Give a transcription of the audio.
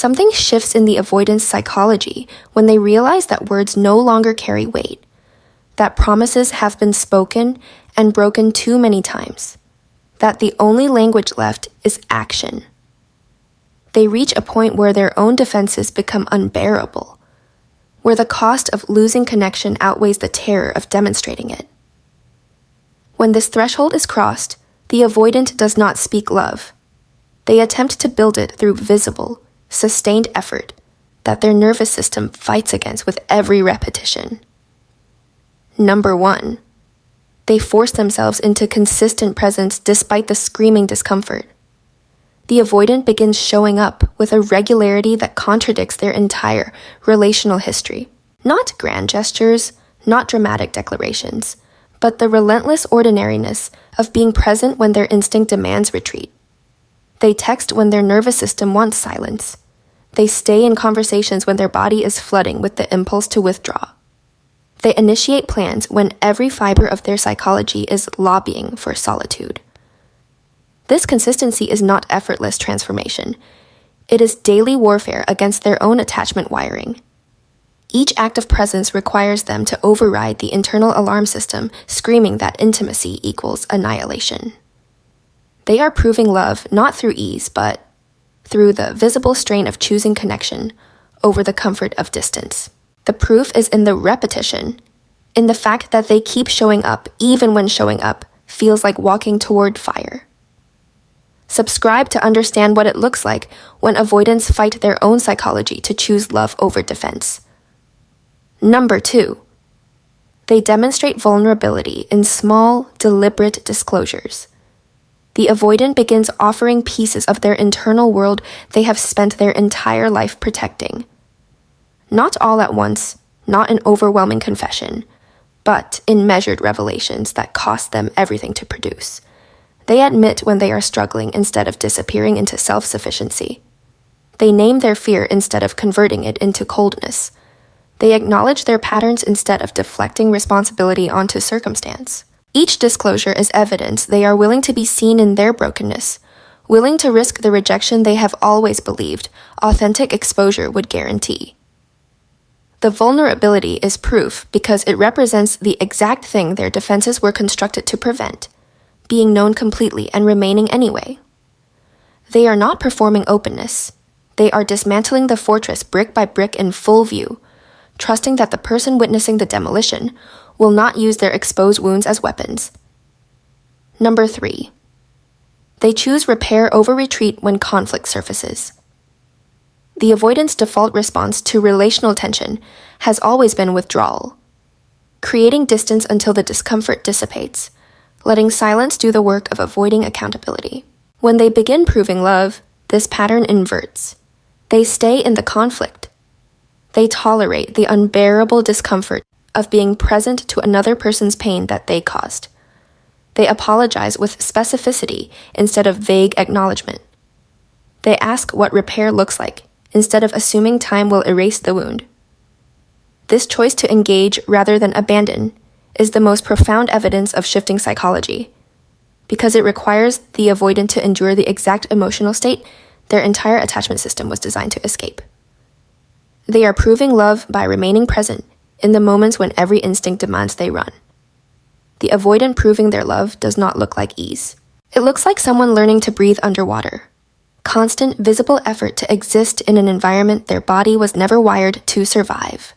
Something shifts in the avoidance psychology when they realize that words no longer carry weight, that promises have been spoken and broken too many times, that the only language left is action. They reach a point where their own defenses become unbearable, where the cost of losing connection outweighs the terror of demonstrating it. When this threshold is crossed, the avoidant does not speak love. They attempt to build it through visible, sustained effort that their nervous system fights against with every repetition. Number 1, they force themselves into consistent presence despite the screaming discomfort. The avoidant begins showing up with a regularity that contradicts their entire relational history. Not grand gestures, not dramatic declarations, but the relentless ordinariness of being present when their instinct demands retreat. They text when their nervous system wants silence. They stay in conversations when their body is flooding with the impulse to withdraw. They initiate plans when every fiber of their psychology is lobbying for solitude. This consistency is not effortless transformation. It is daily warfare against their own attachment wiring. Each act of presence requires them to override the internal alarm system screaming that intimacy equals annihilation. They are proving love not through ease, but through the visible strain of choosing connection over the comfort of distance. The proof is in the repetition, in the fact that they keep showing up even when showing up feels like walking toward fire. Subscribe to understand what it looks like when avoidants fight their own psychology to choose love over defense. Number 2, they demonstrate vulnerability in small, deliberate disclosures. The avoidant begins offering pieces of their internal world they have spent their entire life protecting. Not all at once, not in overwhelming confession, but in measured revelations that cost them everything to produce. They admit when they are struggling instead of disappearing into self-sufficiency. They name their fear instead of converting it into coldness. They acknowledge their patterns instead of deflecting responsibility onto circumstance. Each disclosure is evidence they are willing to be seen in their brokenness, willing to risk the rejection they have always believed authentic exposure would guarantee. The vulnerability is proof because it represents the exact thing their defenses were constructed to prevent, being known completely and remaining anyway. They are not performing openness. They are dismantling the fortress brick by brick in full view, trusting that the person witnessing the demolition will not use their exposed wounds as weapons. Number 3, they choose repair over retreat when conflict surfaces. The avoidant's default response to relational tension has always been withdrawal, creating distance until the discomfort dissipates, letting silence do the work of avoiding accountability. When they begin proving love, this pattern inverts. They stay in the conflict. They tolerate the unbearable discomfort of being present to another person's pain that they caused. They apologize with specificity instead of vague acknowledgement. They ask what repair looks like instead of assuming time will erase the wound. This choice to engage rather than abandon is the most profound evidence of shifting psychology, because it requires the avoidant to endure the exact emotional state their entire attachment system was designed to escape. They are proving love by remaining present in the moments when every instinct demands they run. The avoidant proving their love does not look like ease. It looks like someone learning to breathe underwater. Constant, visible effort to exist in an environment their body was never wired to survive.